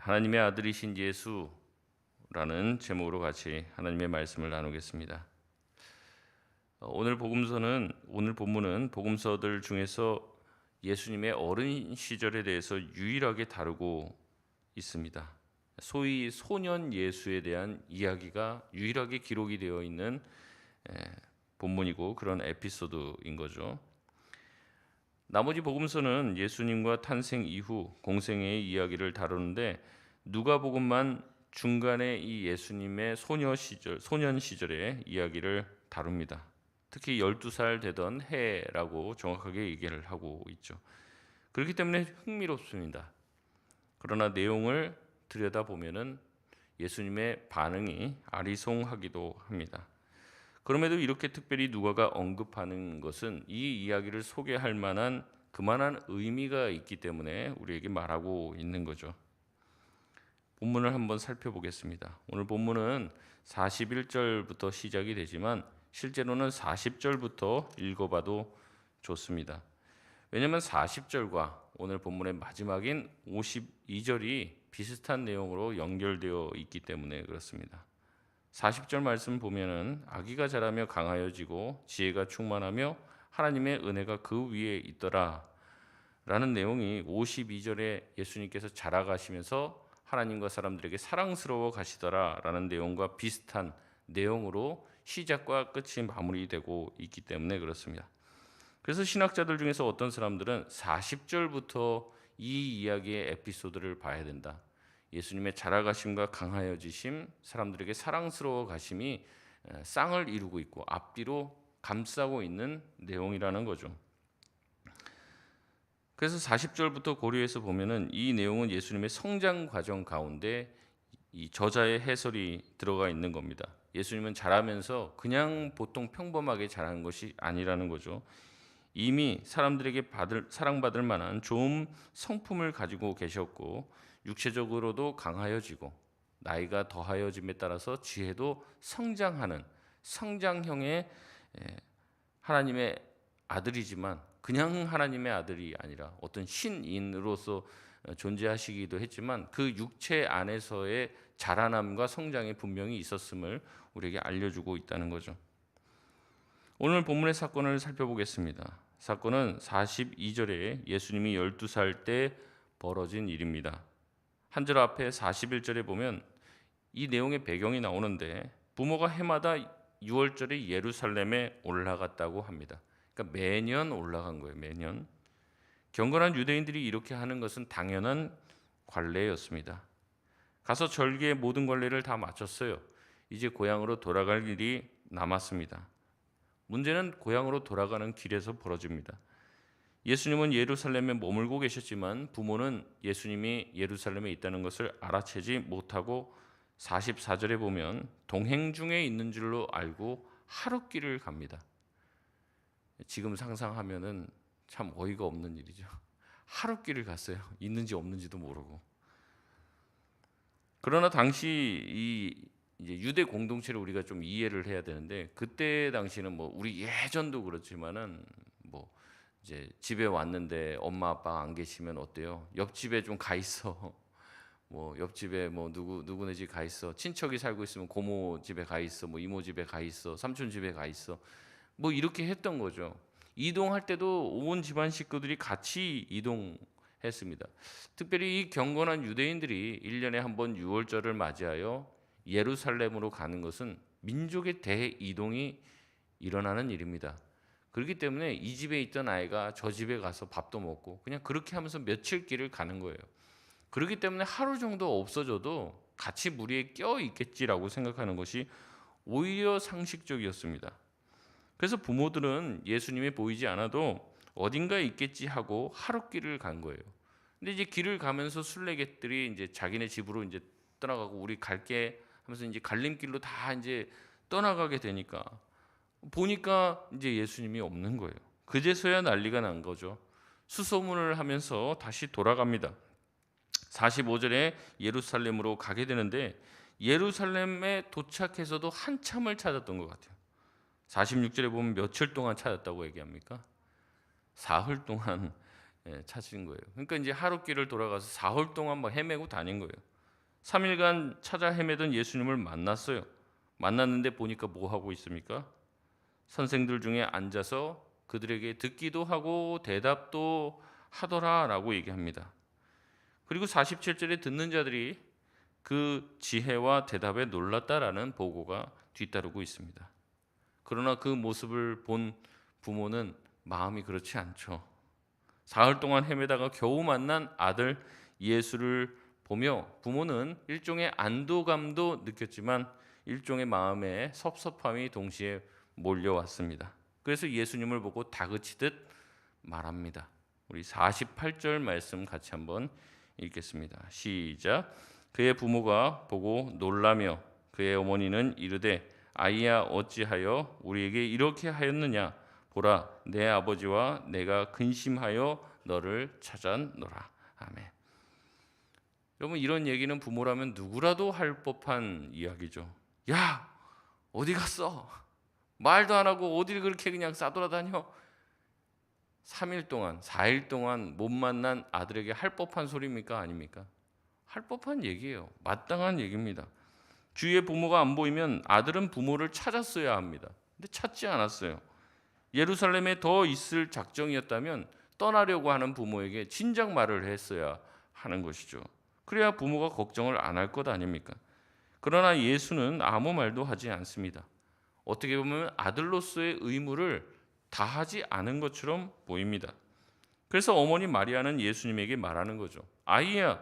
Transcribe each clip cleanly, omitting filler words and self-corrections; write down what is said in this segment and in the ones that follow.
하나님의 아들이신 예수라는 제목으로 같이 하나님의 말씀을 나누겠습니다. 오늘 본문은 복음서들 중에서 예수님의 어린 시절에 대해서 유일하게 다루고 있습니다. 소위 소년 예수에 대한 이야기가 유일하게 기록이 되어 있는 본문이고 그런 에피소드인 거죠. 나머지 복음서는 예수님과 탄생 이후 공생애의 이야기를 다루는데 누가복음만 중간에 이 예수님의 소년 시절의 이야기를 다룹니다. 특히 12살 되던 해라고 정확하게 얘기를 하고 있죠. 그렇기 때문에 흥미롭습니다. 그러나 내용을 들여다보면은 예수님의 반응이 아리송하기도 합니다. 그럼에도 이렇게 특별히 누가가 언급하는 것은 이 이야기를 소개할 만한 그만한 의미가 있기 때문에 우리에게 말하고 있는 거죠. 본문을 한번 살펴보겠습니다. 오늘 본문은 41절부터 시작이 되지만 실제로는 40절부터 읽어봐도 좋습니다. 왜냐하면 40절과 오늘 본문의 마지막인 52절이 비슷한 내용으로 연결되어 있기 때문에 그렇습니다. 40절 말씀 보면은 아기가 자라며 강하여지고 지혜가 충만하며 하나님의 은혜가 그 위에 있더라 라는 내용이 52절에 예수님께서 자라가시면서 하나님과 사람들에게 사랑스러워 가시더라 라는 내용과 비슷한 내용으로 시작과 끝이 마무리되고 있기 때문에 그렇습니다. 그래서 신학자들 중에서 어떤 사람들은 40절부터 이 이야기의 에피소드를 봐야 된다. 예수님의 자라가심과 강하여지심, 사람들에게 사랑스러워 가심이 쌍을 이루고 있고 앞뒤로 감싸고 있는 내용이라는 거죠. 그래서 40절부터 고려해서 보면은 이 내용은 예수님의 성장 과정 가운데 이 저자의 해설이 들어가 있는 겁니다. 예수님은 자라면서 그냥 보통 평범하게 자란 것이 아니라는 거죠. 이미 사람들에게 사랑받을 만한 좋은 성품을 가지고 계셨고 육체적으로도 강하여지고 나이가 더하여짐에 따라서 지혜도 성장하는 성장형의 하나님의 아들이지만 그냥 하나님의 아들이 아니라 어떤 신인으로서 존재하시기도 했지만 그 육체 안에서의 자라남과 성장이 분명히 있었음을 우리에게 알려주고 있다는 거죠. 오늘 본문의 사건을 살펴보겠습니다. 사건은 42절에 예수님이 12살 때 벌어진 일입니다. 한 절 앞에 41절에 보면 이 내용의 배경이 나오는데 부모가 해마다 6월절에 예루살렘에 올라갔다고 합니다. 그러니까 매년 올라간 거예요. 매년. 경건한 유대인들이 이렇게 하는 것은 당연한 관례였습니다. 가서 절기의 모든 관례를 다 마쳤어요. 이제 고향으로 돌아갈 일이 남았습니다. 문제는 고향으로 돌아가는 길에서 벌어집니다. 예수님은 예루살렘에 머물고 계셨지만 부모는 예수님이 예루살렘에 있다는 것을 알아채지 못하고 44절에 보면 동행 중에 있는 줄로 알고 하룻길을 갑니다. 지금 상상하면은 참 어이가 없는 일이죠. 하룻길을 갔어요. 있는지 없는지도 모르고. 그러나 당시 이제 유대 공동체를 우리가 좀 이해를 해야 되는데 그때 당시는 뭐 우리 예전도 그렇지만은 뭐 이제 집에 왔는데 엄마 아빠 안 계시면 어때요? 옆집에 좀 가 있어. 뭐 옆집에 뭐 누구네 집 가 있어. 친척이 살고 있으면 고모 집에 가 있어. 뭐 이모 집에 가 있어. 삼촌 집에 가 있어. 뭐 이렇게 했던 거죠. 이동할 때도 온 집안 식구들이 같이 이동했습니다. 특별히 이 경건한 유대인들이 1년에 한 번 유월절을 맞이하여 예루살렘으로 가는 것은 민족의 대이동이 일어나는 일입니다. 그렇기 때문에 이 집에 있던 아이가 저 집에 가서 밥도 먹고 그냥 그렇게 하면서 며칠 길을 가는 거예요. 그렇기 때문에 하루 정도 없어져도 같이 무리에 껴 있겠지라고 생각하는 것이 오히려 상식적이었습니다. 그래서 부모들은 예수님이 보이지 않아도 어딘가에 있겠지 하고 하룻길을 간 거예요. 근데 이제 길을 가면서 순례객들이 이제 자기네 집으로 이제 떠나가고 우리 갈게 하면서 이제 갈림길로 다 이제 떠나가게 되니까 보니까 이제 예수님이 없는 거예요. 그제서야 난리가 난 거죠. 수소문을 하면서 다시 돌아갑니다. 45절에 예루살렘으로 가게 되는데 예루살렘에 도착해서도 한참을 찾았던 것 같아요. 46절에 보면 며칠 동안 찾았다고 얘기합니까? 사흘 동안 찾은 거예요. 그러니까 이제 하룻길을 돌아가서 사흘 동안 막 헤매고 다닌 거예요. 3일간 찾아 헤매던 예수님을 만났어요. 만났는데 보니까 뭐 하고 있습니까? 선생들 중에 앉아서 그들에게 듣기도 하고 대답도 하더라라고 얘기합니다. 그리고 47절에 듣는 자들이 그 지혜와 대답에 놀랐다라는 보고가 뒤따르고 있습니다. 그러나 그 모습을 본 부모는 마음이 그렇지 않죠. 사흘 동안 헤매다가 겨우 만난 아들 예수를 보며 부모는 일종의 안도감도 느꼈지만 일종의 마음의 섭섭함이 동시에 몰려왔습니다. 그래서 예수님을 보고 다그치듯 말합니다. 우리 48절 말씀 같이 한번 읽겠습니다. 시작. 그의 부모가 보고 놀라며 그의 어머니는 이르되 아이야 어찌하여 우리에게 이렇게 하였느냐 보라 내 아버지와 내가 근심하여 너를 찾았노라. 아멘. 여러분 이런 얘기는 부모라면 누구라도 할 법한 이야기죠. 야 어디 갔어? 말도 안 하고 어디를 그렇게 그냥 싸돌아다녀? 3일 동안 4일 동안 못 만난 아들에게 할 법한 소리입니까? 아닙니까? 할 법한 얘기예요. 마땅한 얘기입니다. 주위에 부모가 안 보이면 아들은 부모를 찾았어야 합니다. 근데 찾지 않았어요. 예루살렘에 더 있을 작정이었다면 떠나려고 하는 부모에게 진작 말을 했어야 하는 것이죠. 그래야 부모가 걱정을 안 할 것 아닙니까? 그러나 예수는 아무 말도 하지 않습니다. 어떻게 보면 아들로서의 의무를 다하지 않은 것처럼 보입니다. 그래서 어머니 마리아는 예수님에게 말하는 거죠. 아이야,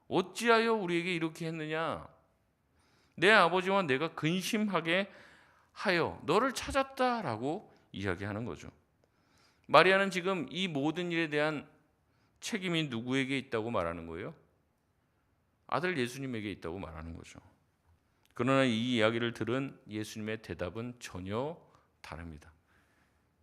어찌하여 우리에게 이렇게 했느냐? 내 아버지와 내가 근심하게 하여 너를 찾았다라고 이야기하는 거죠. 마리아는 지금 이 모든 일에 대한 책임이 누구에게 있다고 말하는 거예요? 아들 예수님에게 있다고 말하는 거죠. 그러나 이 이야기를 들은 예수님의 대답은 전혀 다릅니다.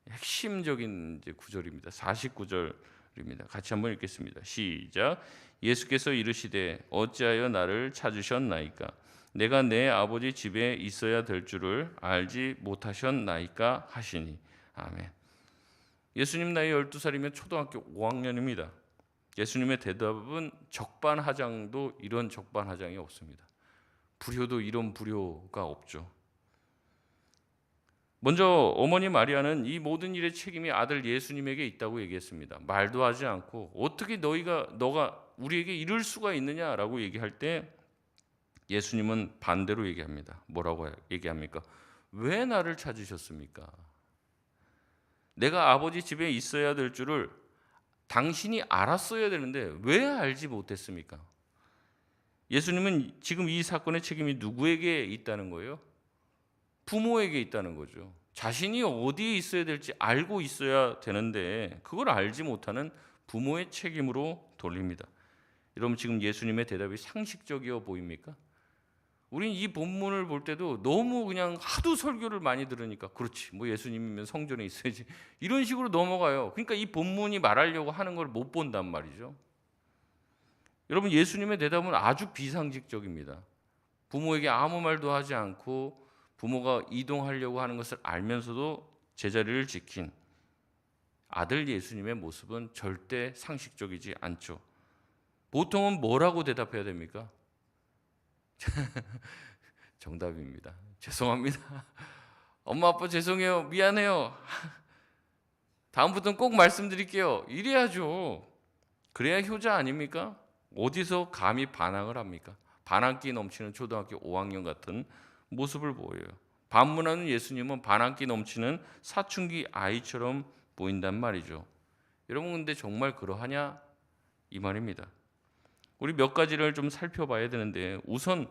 핵심적인 구절입니다. 49절입니다. 같이 한번 읽겠습니다. 시작. 예수께서 이르시되 어찌하여 나를 찾으셨나이까? 내가 내 아버지 집에 있어야 될 줄을 알지 못하셨나이까 하시니. 아멘. 예수님 나이 12살이면 초등학교 5학년입니다. 예수님의 대답은 적반하장도 이런 적반하장이 없습니다. 불효도 이런 불효가 없죠. 먼저 어머니 마리아는 이 모든 일의 책임이 아들 예수님에게 있다고 얘기했습니다. 말도 하지 않고 어떻게 너가 우리에게 이럴 수가 있느냐라고 얘기할 때 예수님은 반대로 얘기합니다. 뭐라고 얘기합니까? 왜 나를 찾으셨습니까? 내가 아버지 집에 있어야 될 줄을 당신이 알았어야 되는데 왜 알지 못했습니까? 예수님은 지금 이 사건의 책임이 누구에게 있다는 거예요? 부모에게 있다는 거죠. 자신이 어디에 있어야 될지 알고 있어야 되는데 그걸 알지 못하는 부모의 책임으로 돌립니다. 여러분 지금 예수님의 대답이 상식적이어 보입니까? 우린 이 본문을 볼 때도 너무 그냥 하도 설교를 많이 들으니까 그렇지 뭐 예수님이면 성전에 있어야지 이런 식으로 넘어가요. 그러니까 이 본문이 말하려고 하는 걸 못 본단 말이죠. 여러분 예수님의 대답은 아주 비상식적입니다. 부모에게 아무 말도 하지 않고 부모가 이동하려고 하는 것을 알면서도 제자리를 지킨 아들 예수님의 모습은 절대 상식적이지 않죠. 보통은 뭐라고 대답해야 됩니까? 정답입니다. 죄송합니다. 엄마 아빠 죄송해요. 미안해요. 다음부터는 꼭 말씀드릴게요. 이래야죠. 그래야 효자 아닙니까? 어디서 감히 반항을 합니까? 반항기 넘치는 초등학교 5학년 같은 모습을 보여요. 반문하는 예수님은 반항기 넘치는 사춘기 아이처럼 보인단 말이죠. 여러분 근데 정말 그러하냐? 이 말입니다. 우리 몇 가지를 좀 살펴봐야 되는데 우선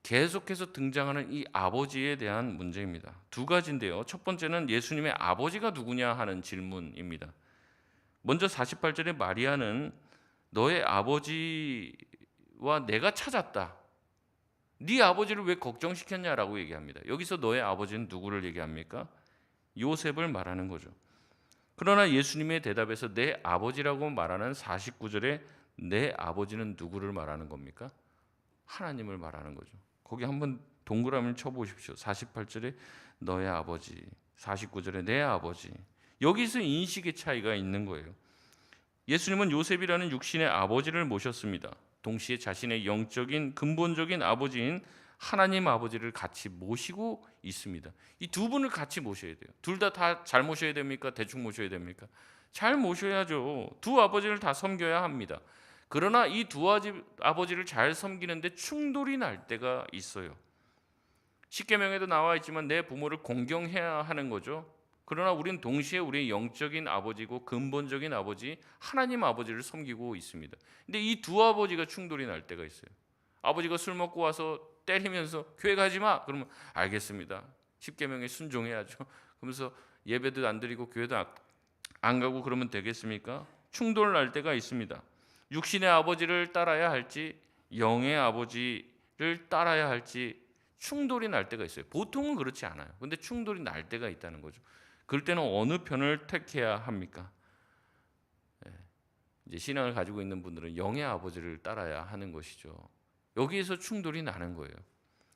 계속해서 등장하는 이 아버지에 대한 문제입니다. 두 가지인데요. 첫 번째는 예수님의 아버지가 누구냐 하는 질문입니다. 먼저 48절에 마리아는 너의 아버지와 내가 찾았다. 네 아버지를 왜 걱정시켰냐라고 얘기합니다. 여기서 너의 아버지는 누구를 얘기합니까? 요셉을 말하는 거죠. 그러나 예수님의 대답에서 내 아버지라고 말하는 49절에 내 아버지는 누구를 말하는 겁니까? 하나님을 말하는 거죠. 거기 한번 동그라미를 쳐보십시오. 48절에 너의 아버지, 49절에 내 아버지. 여기서 인식의 차이가 있는 거예요. 예수님은 요셉이라는 육신의 아버지를 모셨습니다. 동시에 자신의 영적인 근본적인 아버지인 하나님 아버지를 같이 모시고 있습니다. 이 두 분을 같이 모셔야 돼요. 둘 다 잘 모셔야 됩니까? 대충 모셔야 됩니까? 잘 모셔야죠. 두 아버지를 다 섬겨야 합니다. 그러나 이 두 아버지를 잘 섬기는데 충돌이 날 때가 있어요. 십계명에도 나와 있지만 내 부모를 공경해야 하는 거죠. 그러나 우리는 동시에 우리의 영적인 아버지고 근본적인 아버지 하나님 아버지를 섬기고 있습니다. 근데 이 두 아버지가 충돌이 날 때가 있어요. 아버지가 술 먹고 와서 때리면서 교회 가지 마. 그러면 알겠습니다. 십계명에 순종해야죠. 그러면서 예배도 안 드리고 교회도 안 가고 그러면 되겠습니까? 충돌 날 때가 있습니다. 육신의 아버지를 따라야 할지 영의 아버지를 따라야 할지 충돌이 날 때가 있어요. 보통은 그렇지 않아요. 근데 충돌이 날 때가 있다는 거죠. 그럴 때는 어느 편을 택해야 합니까? 이제 신앙을 가지고 있는 분들은 영의 아버지를 따라야 하는 것이죠. 여기에서 충돌이 나는 거예요.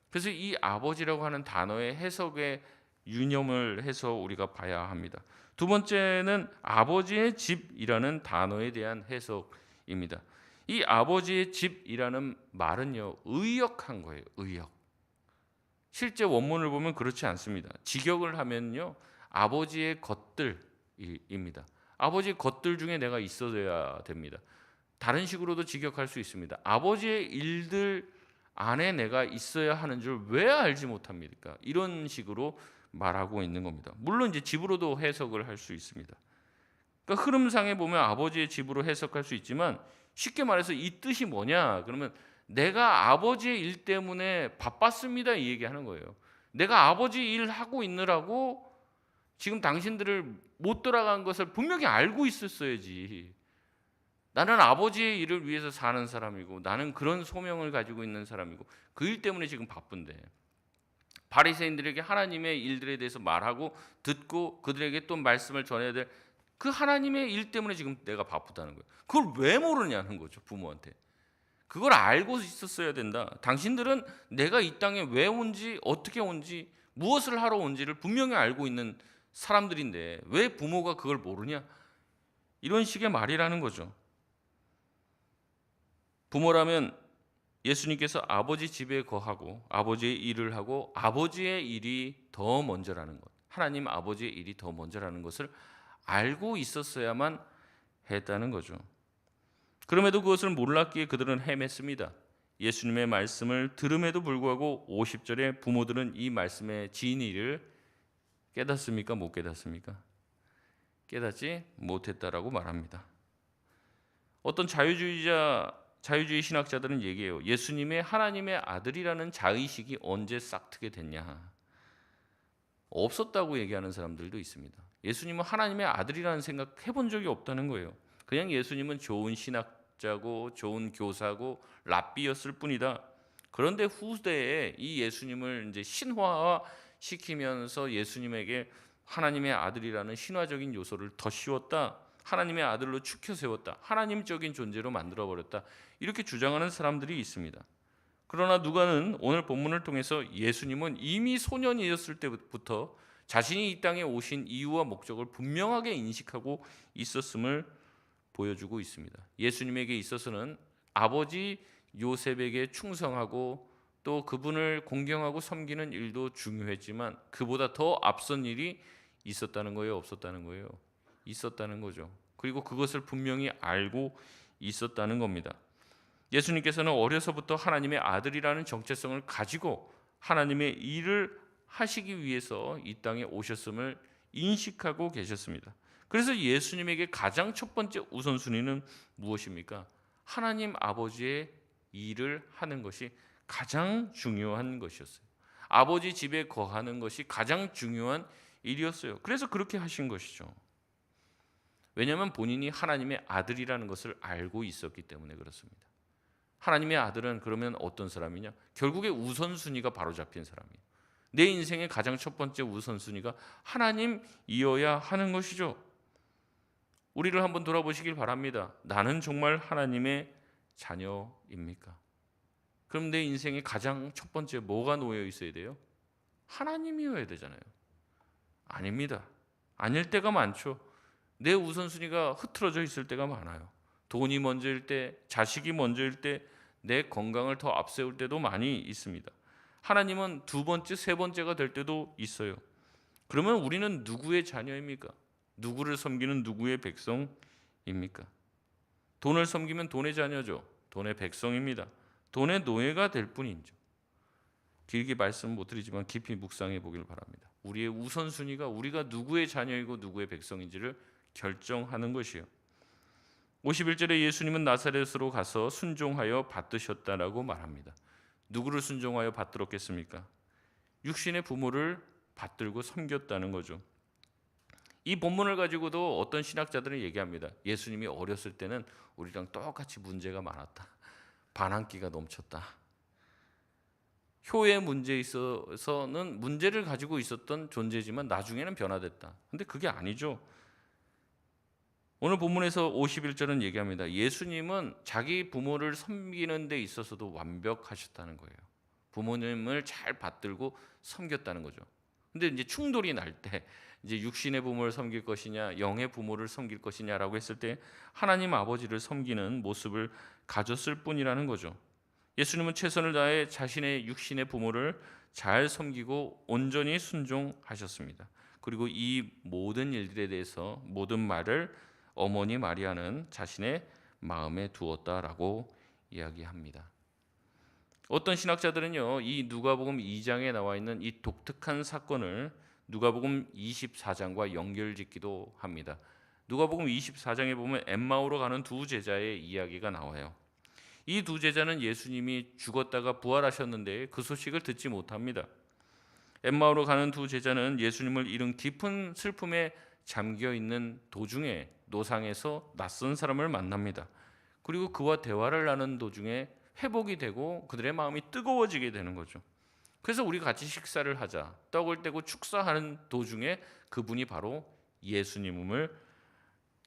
그래서 이 아버지라고 하는 단어의 해석에 유념을 해서 우리가 봐야 합니다. 두 번째는 아버지의 집이라는 단어에 대한 해석입니다. 이 아버지의 집이라는 말은요, 의역한 거예요. 의역. 실제 원문을 보면 그렇지 않습니다. 직역을 하면요, 아버지의 것들입니다. 아버지의 것들 중에 내가 있어야 됩니다. 다른 식으로도 직역할 수 있습니다. 아버지의 일들 안에 내가 있어야 하는 줄 왜 알지 못합니까? 이런 식으로 말하고 있는 겁니다. 물론 이제 집으로도 해석을 할 수 있습니다. 그러니까 흐름상에 보면 아버지의 집으로 해석할 수 있지만 쉽게 말해서 이 뜻이 뭐냐? 그러면 내가 아버지의 일 때문에 바빴습니다. 이 얘기하는 거예요. 내가 아버지 일 하고 있느라고 지금 당신들을 못 돌아간 것을 분명히 알고 있었어야지. 나는 아버지의 일을 위해서 사는 사람이고 나는 그런 소명을 가지고 있는 사람이고 그 일 때문에 지금 바쁜데 바리새인들에게 하나님의 일들에 대해서 말하고 듣고 그들에게 또 말씀을 전해야 될 그 하나님의 일 때문에 지금 내가 바쁘다는 거예요. 그걸 왜 모르냐는 거죠. 부모한테. 그걸 알고 있었어야 된다. 당신들은 내가 이 땅에 왜 온지 어떻게 온지 무엇을 하러 온지를 분명히 알고 있는 사람들인데 왜 부모가 그걸 모르냐? 이런 식의 말이라는 거죠. 부모라면 예수님께서 아버지 집에 거하고 아버지의 일을 하고 아버지의 일이 더 먼저라는 것, 하나님 아버지의 일이 더 먼저라는 것을 알고 있었어야만 했다는 거죠. 그럼에도 그것을 몰랐기에 그들은 헤맸습니다. 예수님의 말씀을 들음에도 불구하고 50절에 부모들은 이 말씀의 진리를 깨닫습니까? 못 깨닫습니까? 깨닫지 못했다라고 말합니다. 어떤 자유주의 신학자들은 얘기해요. 예수님의 하나님의 아들이라는 자의식이 언제 싹트게 됐냐? 없었다고 얘기하는 사람들도 있습니다. 예수님은 하나님의 아들이라는 생각 해본 적이 없다는 거예요. 그냥 예수님은 좋은 신학자고 좋은 교사고 랍비였을 뿐이다. 그런데 후대에 이 예수님을 이제 신화화 시키면서 예수님에게 하나님의 아들이라는 신화적인 요소를 더 씌웠다. 하나님의 아들로 축혀 세웠다. 하나님적인 존재로 만들어 버렸다. 이렇게 주장하는 사람들이 있습니다. 그러나 누가는 오늘 본문을 통해서 예수님은 이미 소년이었을 때부터 자신이 이 땅에 오신 이유와 목적을 분명하게 인식하고 있었음을 보여주고 있습니다. 예수님에게 있어서는 아버지 요셉에게 충성하고 또 그분을 공경하고 섬기는 일도 중요했지만 그보다 더 앞선 일이 있었다는 거예요, 없었다는 거예요? 있었다는 거죠. 그리고 그것을 분명히 알고 있었다는 겁니다. 예수님께서는 어려서부터 하나님의 아들이라는 정체성을 가지고 하나님의 일을 하시기 위해서 이 땅에 오셨음을 인식하고 계셨습니다. 그래서 예수님에게 가장 첫 번째 우선순위는 무엇입니까? 하나님 아버지의 일을 하는 것이 가장 중요한 것이었어요. 아버지 집에 거하는 것이 가장 중요한 일이었어요. 그래서 그렇게 하신 것이죠. 왜냐하면 본인이 하나님의 아들이라는 것을 알고 있었기 때문에 그렇습니다. 하나님의 아들은 그러면 어떤 사람이냐? 결국에 우선순위가 바로 잡힌 사람이에요. 내 인생의 가장 첫 번째 우선순위가 하나님이어야 하는 것이죠. 우리를 한번 돌아보시길 바랍니다. 나는 정말 하나님의 자녀입니까? 그럼 내 인생의 가장 첫 번째 뭐가 놓여 있어야 돼요? 하나님이어야 되잖아요. 아닙니다. 아닐 때가 많죠. 내 우선순위가 흐트러져 있을 때가 많아요. 돈이 먼저일 때, 자식이 먼저일 때, 내 건강을 더 앞세울 때도 많이 있습니다. 하나님은 두 번째, 세 번째가 될 때도 있어요. 그러면 우리는 누구의 자녀입니까? 누구를 섬기는 누구의 백성입니까? 돈을 섬기면 돈의 자녀죠. 돈의 백성입니다. 돈의 노예가 될 뿐이죠. 길게 말씀 못 드리지만 깊이 묵상해 보길 바랍니다. 우리의 우선순위가 우리가 누구의 자녀이고 누구의 백성인지를 결정하는 것이요. 51절에 예수님은 나사렛으로 가서 순종하여 받드셨다라고 말합니다. 누구를 순종하여 받들었겠습니까? 육신의 부모를 받들고 섬겼다는 거죠. 이 본문을 가지고도 어떤 신학자들은 얘기합니다. 예수님이 어렸을 때는 우리랑 똑같이 문제가 많았다. 반항기가 넘쳤다. 효의 문제에 있어서는 문제를 가지고 있었던 존재지만 나중에는 변화됐다. 근데 그게 아니죠. 오늘 본문에서 51절은 얘기합니다. 예수님은 자기 부모를 섬기는 데 있어서도 완벽하셨다는 거예요. 부모님을 잘 받들고 섬겼다는 거죠. 근데 이제 충돌이 날 때 이제 육신의 부모를 섬길 것이냐 영의 부모를 섬길 것이냐라고 했을 때 하나님 아버지를 섬기는 모습을 가졌을 뿐이라는 거죠. 예수님은 최선을 다해 자신의 육신의 부모를 잘 섬기고 온전히 순종하셨습니다. 그리고 이 모든 일들에 대해서 모든 말을 어머니 마리아는 자신의 마음에 두었다라고 이야기합니다. 어떤 신학자들은요, 이 누가복음 2장에 나와 있는 이 독특한 사건을 누가복음 24장과 연결짓기도 합니다. 누가복음 24장에 보면 엠마오로 가는 두 제자의 이야기가 나와요. 이 두 제자는 예수님이 죽었다가 부활하셨는데 그 소식을 듣지 못합니다. 엠마오로 가는 두 제자는 예수님을 잃은 깊은 슬픔에 잠겨 있는 도중에 노상에서 낯선 사람을 만납니다. 그리고 그와 대화를 나눈 도중에 회복이 되고 그들의 마음이 뜨거워지게 되는 거죠. 그래서 우리 같이 식사를 하자, 떡을 떼고 축사하는 도중에 그분이 바로 예수님을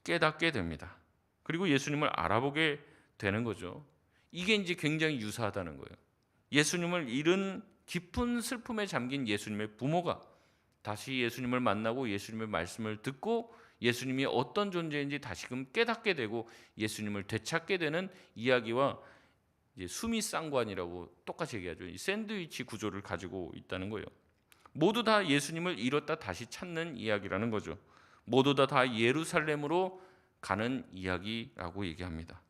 깨닫게 됩니다. 그리고 예수님을 알아보게 되는 거죠. 이게 이제 굉장히 유사하다는 거예요. 예수님을 잃은 깊은 슬픔에 잠긴 예수님의 부모가 다시 예수님을 만나고 예수님의 말씀을 듣고 예수님이 어떤 존재인지 다시금 깨닫게 되고 예수님을 되찾게 되는 이야기와 이제 수미상관이라고 똑같이 얘기하죠. 이 샌드위치 구조를 가지고 있다는 거예요. 모두 다 예수님을 잃었다 다시 찾는 이야기라는 거죠. 모두 다 예루살렘으로 가는 이야기라고 얘기합니다.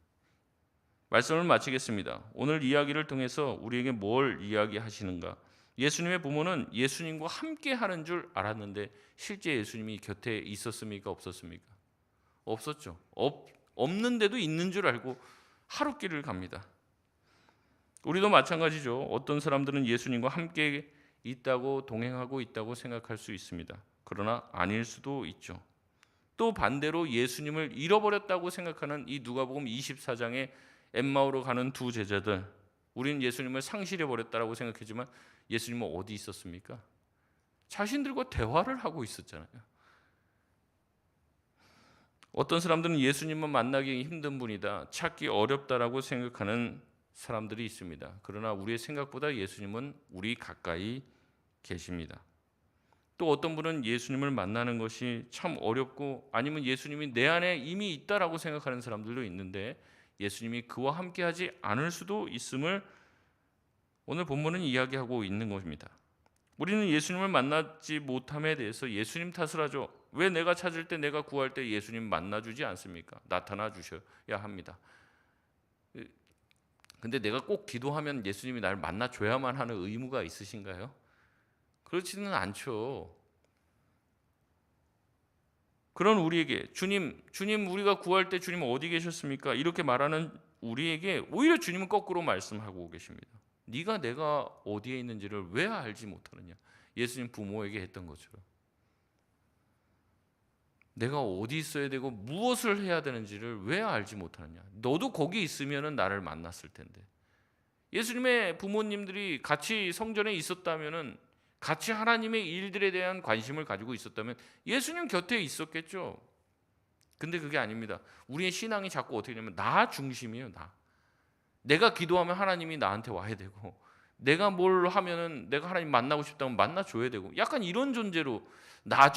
말씀을 마치겠습니다. 오늘 이야기를 통해서 우리에게 뭘 이야기하시는가? 예수님의 부모는 예수님과 함께 하는 줄 알았는데 실제 예수님이 곁에 있었습니까? 없었습니까? 없었죠. 없는데도 있는 줄 알고 하루길을 갑니다. 우리도 마찬가지죠. 어떤 사람들은 예수님과 함께 있다고 동행하고 있다고 생각할 수 있습니다. 그러나 아닐 수도 있죠. 또 반대로 예수님을 잃어버렸다고 생각하는 이 누가복음 24장에 엠마오로 가는 두 제자들, 우리는 예수님을 상실해버렸다고 생각했지만 예수님은 어디 있었습니까? 자신들과 대화를 하고 있었잖아요. 어떤 사람들은 예수님만 만나기 힘든 분이다, 찾기 어렵다라고 생각하는 사람들이 있습니다. 그러나 우리의 생각보다 예수님은 우리 가까이 계십니다. 또 어떤 분은 예수님을 만나는 것이 참 어렵고 아니면 예수님이 내 안에 이미 있다라고 생각하는 사람들도 있는데 예수님이 그와 함께하지 않을 수도 있음을 오늘 본문은 이야기하고 있는 것입니다. 우리는 예수님을 만나지 못함에 대해서 예수님 탓을 하죠. 왜 내가 찾을 때 내가 구할 때 예수님 만나주지 않습니까? 나타나 주셔야 합니다. 근데 내가 꼭 기도하면 예수님이 나를 만나줘야만 하는 의무가 있으신가요? 그렇지는 않죠. 그런 우리에게 주님 우리가 구할 때 주님 어디 계셨습니까? 이렇게 말하는 우리에게 오히려 주님은 거꾸로 말씀하고 계십니다. 네가 내가 어디에 있는지를 왜 알지 못하느냐? 예수님 부모에게 했던 것처럼 내가 어디 있어야 되고 무엇을 해야 되는지를 왜 알지 못하느냐? 너도 거기 있으면 나를 만났을 텐데. 예수님의 부모님들이 같이 성전에 있었다면은 같이 하나님의 일들에 대한 관심을 가지고 있었다면 예수님 곁에 있었겠죠. 근데 그게 아닙니다. 우리의 신앙이 자꾸 어떻게 되냐면 나 중심이에요. 내가 기도하면 하나님이 나한테 와야 되고 내가 뭘 하면은 내가 하나님 만나고 싶다면 만나줘야 되고 약간 이런 존재로 나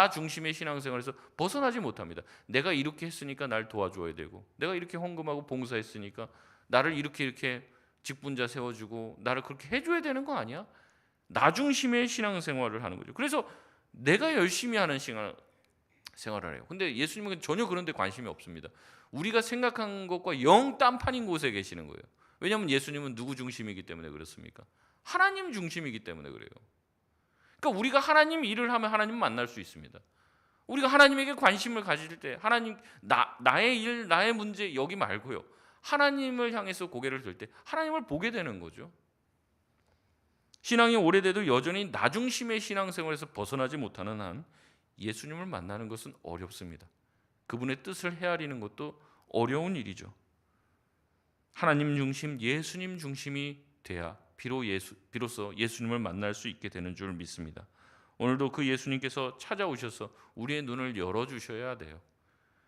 중심의 신앙생활에서 벗어나지 못합니다. 내가 이렇게 했으니까 날 도와줘야 되고, 내가 이렇게 헌금하고 봉사했으니까 나를 이렇게 직분자 세워주고 나를 그렇게 해줘야 되는 거 아니야? 나 중심의 신앙생활을 하는 거죠. 그래서 내가 열심히 하는 생활을 해요. 근데 예수님은 전혀 그런 데 관심이 없습니다. 우리가 생각한 것과 영 딴판인 곳에 계시는 거예요. 왜냐하면 예수님은 누구 중심이기 때문에 그렇습니까? 하나님 중심이기 때문에 그래요. 그러니까 우리가 하나님 일을 하면 하나님 만날 수 있습니다. 우리가 하나님에게 관심을 가질 때 하나님 나의 일, 나의 문제 여기 말고요. 하나님을 향해서 고개를 들 때 하나님을 보게 되는 거죠. 신앙이 오래돼도 여전히 나 중심의 신앙생활에서 벗어나지 못하는 한 예수님을 만나는 것은 어렵습니다. 그분의 뜻을 헤아리는 것도 어려운 일이죠. 하나님 중심, 예수님 중심이 돼야 비로소 예수님을 만날 수 있게 되는 줄 믿습니다. 오늘도 그 예수님께서 찾아오셔서 우리의 눈을 열어주셔야 돼요.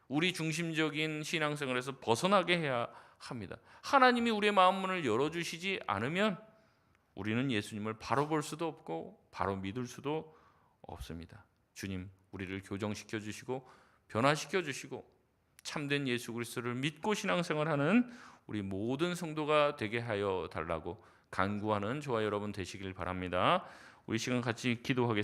우리 중심적인 신앙생활에서 벗어나게 해야 합니다. 하나님이 우리의 마음문을 열어주시지 않으면 우리는 예수님을 바로 볼 수도 없고 바로 믿을 수도 없습니다. 주님, 우리를 교정시켜 주시고 변화시켜 주시고 참된 예수 그리스도를 믿고 신앙생활하는 우리 모든 성도가 되게 하여 달라고 간구하는 저와 여러분 되시길 바랍니다. 우리 시간 같이 기도하겠습니다.